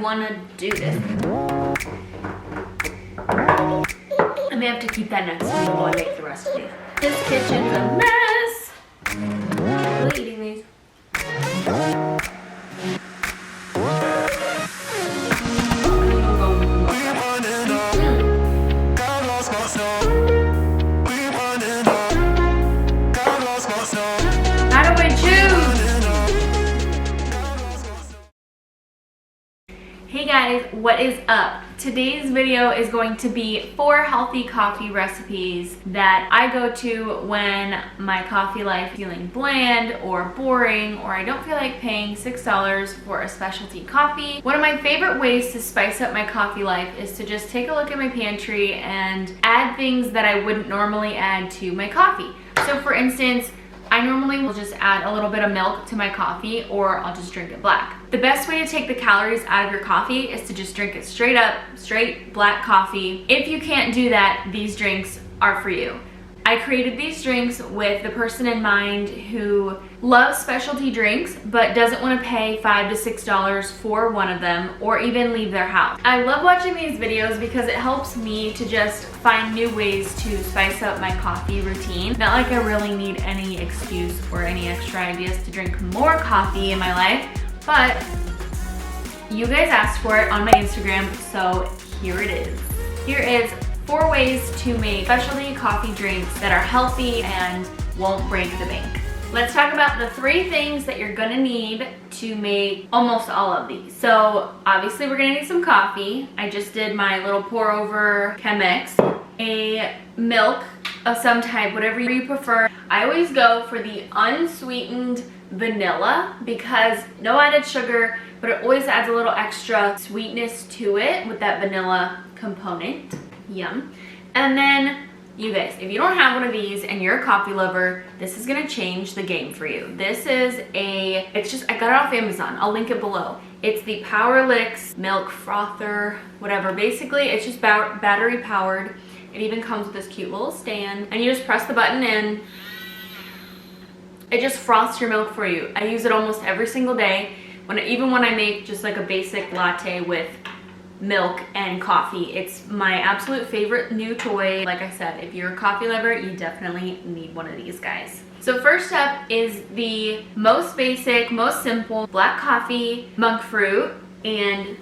want to do this. I may have to keep that next to me while I make the rest of these. This kitchen's a mess. I'm really eating these. How do I choose? Hey guys, what is up? Today's video is going to be 4 healthy coffee recipes that I go to when my coffee life is feeling bland or boring, or I don't feel like paying $6 for a specialty coffee. One of my favorite ways to spice up my coffee life is to just take a look at my pantry and add things that I wouldn't normally add to my coffee. So for instance, I normally will just add a little bit of milk to my coffee, or I'll just drink it black. The best way to take the calories out of your coffee is to just drink it straight up, straight black coffee. If you can't do that, these drinks are for you. I created these drinks with the person in mind who loves specialty drinks but doesn't want to pay $5 to $6 for one of them or even leave their house. I love watching these videos because it helps me to just find new ways to spice up my coffee routine. Not like I really need any excuse or any extra ideas to drink more coffee in my life, but you guys asked for it on my Instagram, so here it is. Here is 4 ways to make specialty coffee drinks that are healthy and won't break the bank. Let's talk about the 3 things that you're gonna need to make almost all of these. So obviously we're gonna need some coffee. I just did my little pour over Chemex. A milk of some type, whatever you prefer. I always go for the unsweetened vanilla because no added sugar, but it always adds a little extra sweetness to it with that vanilla component. Yum. And then you guys, if you don't have one of these and you're a coffee lover, this is gonna change the game for you. This is I got it off Amazon. I'll link it below. It's the Powerlix milk frother, whatever. Basically, it's just battery powered. It even comes with this cute little stand, and you just press the button and it just froths your milk for you. I use it almost every single day. Even when I make just like a basic latte with milk and coffee. It's my absolute favorite new toy. Like I said, if you're a coffee lover, you definitely need one of these guys. So first up is the most basic, most simple black coffee, monk fruit, and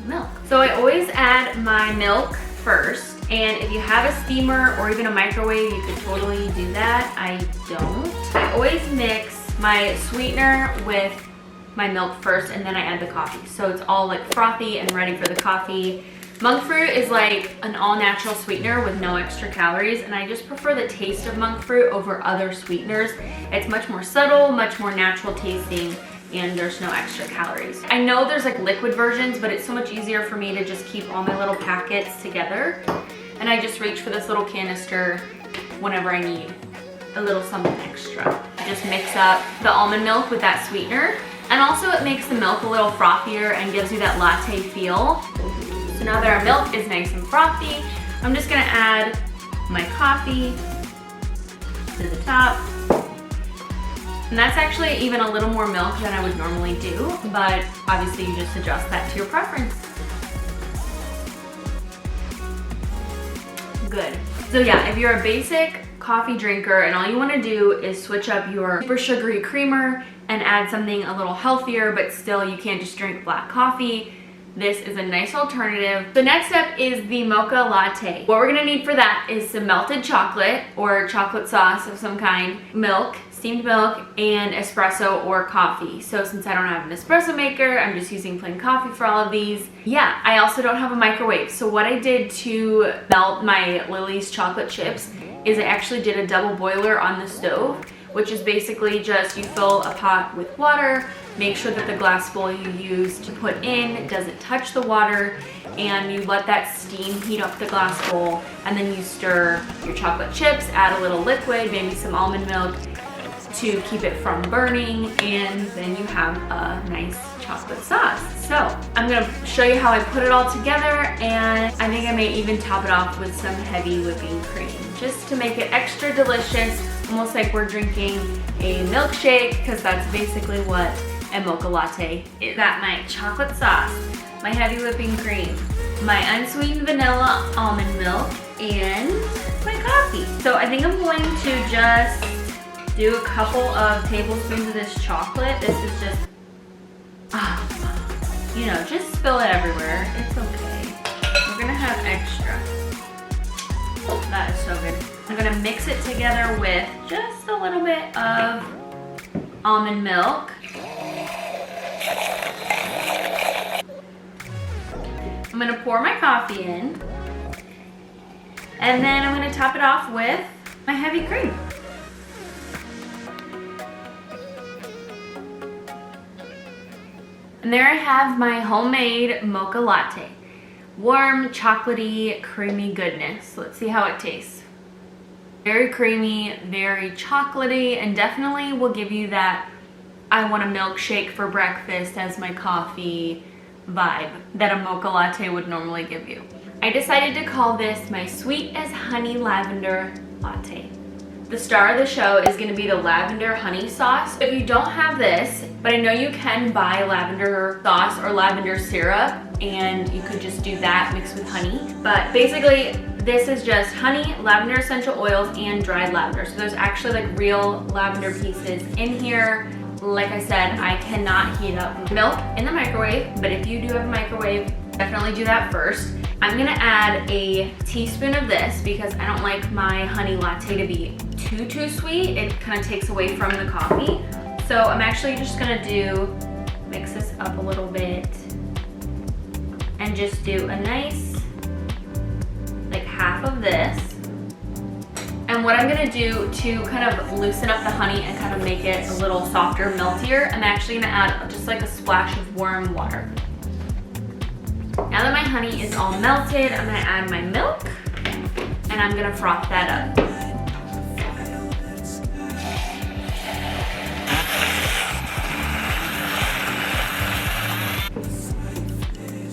milk. So I always add my milk first, and if you have a steamer or even a microwave, you could totally do that. I don't. I always mix my sweetener with my milk first, and then I add the coffee. So it's all like frothy and ready for the coffee. Monk fruit is like an all-natural sweetener with no extra calories, and I just prefer the taste of monk fruit over other sweeteners. It's much more subtle, much more natural tasting, and there's no extra calories. I know there's like liquid versions, but it's so much easier for me to just keep all my little packets together, and I just reach for this little canister whenever I need a little something extra. I just mix up the almond milk with that sweetener. And also it makes the milk a little frothier and gives you that latte feel. So now that our milk is nice and frothy, I'm just gonna add my coffee to the top. And that's actually even a little more milk than I would normally do, but obviously you just adjust that to your preference. Good. So yeah, if you're a basic coffee drinker and all you want to do is switch up your super sugary creamer and add something a little healthier, but still you can't just drink black coffee, this is a nice alternative. The next step is the Mocha Latte. What we're gonna need for that is some melted chocolate or chocolate sauce of some kind, milk, steamed milk, and espresso or coffee. So since I don't have an espresso maker, I'm just using plain coffee for all of these. Yeah, I also don't have a microwave. So what I did to melt my Lily's chocolate chips is I actually did a double boiler on the stove, which is basically just you fill a pot with water, make sure that the glass bowl you use to put in doesn't touch the water, and you let that steam heat up the glass bowl, and then you stir your chocolate chips, add a little liquid, maybe some almond milk to keep it from burning, and then you have a nice chocolate sauce. So I'm gonna show you how I put it all together, and I think I may even top it off with some heavy whipping cream just to make it extra delicious, almost like we're drinking a milkshake, because that's basically what a mocha latte is. Got my chocolate sauce, my heavy whipping cream, my unsweetened vanilla almond milk, and my coffee. So I think I'm going to just do a couple of tablespoons of this chocolate. This is just, you know, just spill it everywhere. It's okay. We're gonna have extra. That is so good. I'm gonna mix it together with just a little bit of almond milk. I'm gonna pour my coffee in, and then I'm gonna top it off with my heavy cream. And there I have my homemade mocha latte. Warm, chocolatey, creamy goodness. Let's see how it tastes. Very creamy, very chocolatey, and definitely will give you that I want a milkshake for breakfast as my coffee vibe that a mocha latte would normally give you. I decided to call this my sweet as honey lavender latte. The star of the show is going to be the lavender honey sauce. If you don't have this, but I know you can buy lavender sauce or lavender syrup, and you could just do that mixed with honey. But basically, this is just honey, lavender essential oils, and dried lavender. So there's actually like real lavender pieces in here. Like I said, I cannot heat up milk in the microwave, but if you do have a microwave, definitely do that first. I'm gonna add a teaspoon of this because I don't like my honey latte to be too sweet. It kind of takes away from the coffee. So I'm actually just gonna mix this up a little bit and just do a nice, like half of this. And what I'm gonna do to kind of loosen up the honey and kind of make it a little softer, meltier, I'm actually gonna add just like a splash of warm water. Now that my honey is all melted, I'm gonna add my milk and I'm gonna froth that up.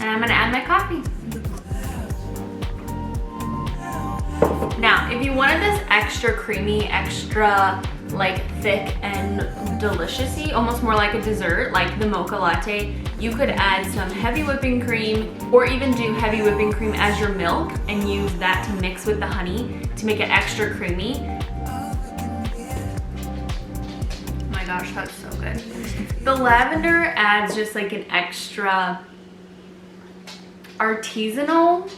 And I'm gonna add my coffee. Now, if you wanted this extra creamy, extra like thick and delicious-y, almost more like a dessert, like the mocha latte, you could add some heavy whipping cream or even do heavy whipping cream as your milk and use that to mix with the honey to make it extra creamy. Oh my gosh, that's so good. The lavender adds just like an extra artisanal.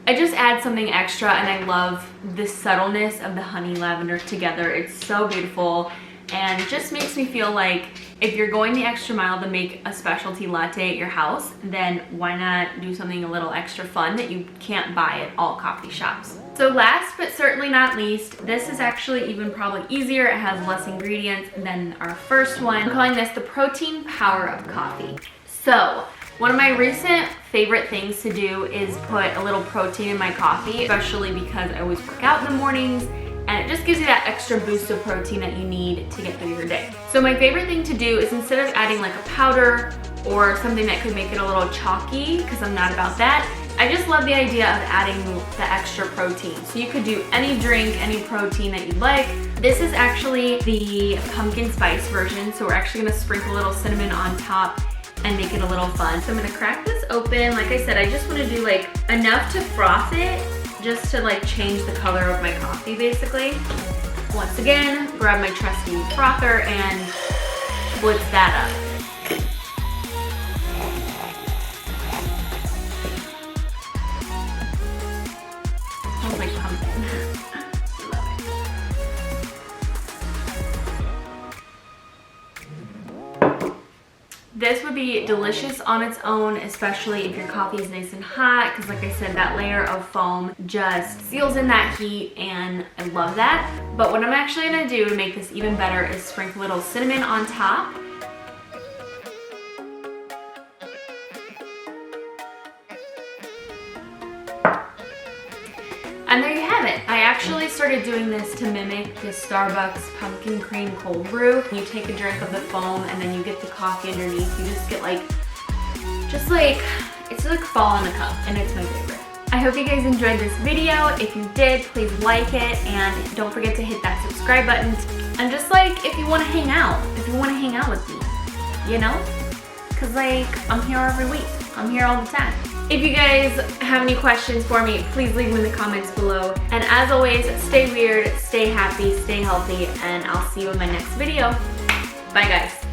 I just add something extra, and I love the subtleness of the honey lavender together. It's so beautiful and it just makes me feel like if you're going the extra mile to make a specialty latte at your house, then why not do something a little extra fun that you can't buy at all coffee shops. So last but certainly not least, this is actually even probably easier. It has less ingredients than our first one. I'm calling this the protein power of coffee. So one of my recent favorite things to do is put a little protein in my coffee, especially because I always work out in the mornings, and it just gives you that extra boost of protein that you need to get through your day. So my favorite thing to do is, instead of adding like a powder or something that could make it a little chalky, because I'm not about that, I just love the idea of adding the extra protein. So you could do any drink, any protein that you'd like. This is actually the pumpkin spice version, so we're actually gonna sprinkle a little cinnamon on top and make it a little fun. So I'm gonna crack this open. Like I said, I just wanna do like enough to froth it, just to like change the color of my coffee basically. Once again, grab my trusty frother and blitz that up. Smells like pumpkin. This would be delicious on its own, especially if your coffee is nice and hot, because like I said, that layer of foam just seals in that heat, and I love that. But what I'm actually gonna do to make this even better is sprinkle a little cinnamon on top. And there you have it. I actually started doing this to mimic the Starbucks pumpkin cream cold brew. You take a drink of the foam and then you get the coffee underneath. You just get like, it's like fall in a cup, and it's my favorite. I hope you guys enjoyed this video. If you did, please like it, and don't forget to hit that subscribe button. And just like, if you wanna hang out with me, you know? Cause like, I'm here every week. I'm here all the time. If you guys have any questions for me, please leave them in the comments below. And as always, stay weird, stay happy, stay healthy, and I'll see you in my next video. Bye guys.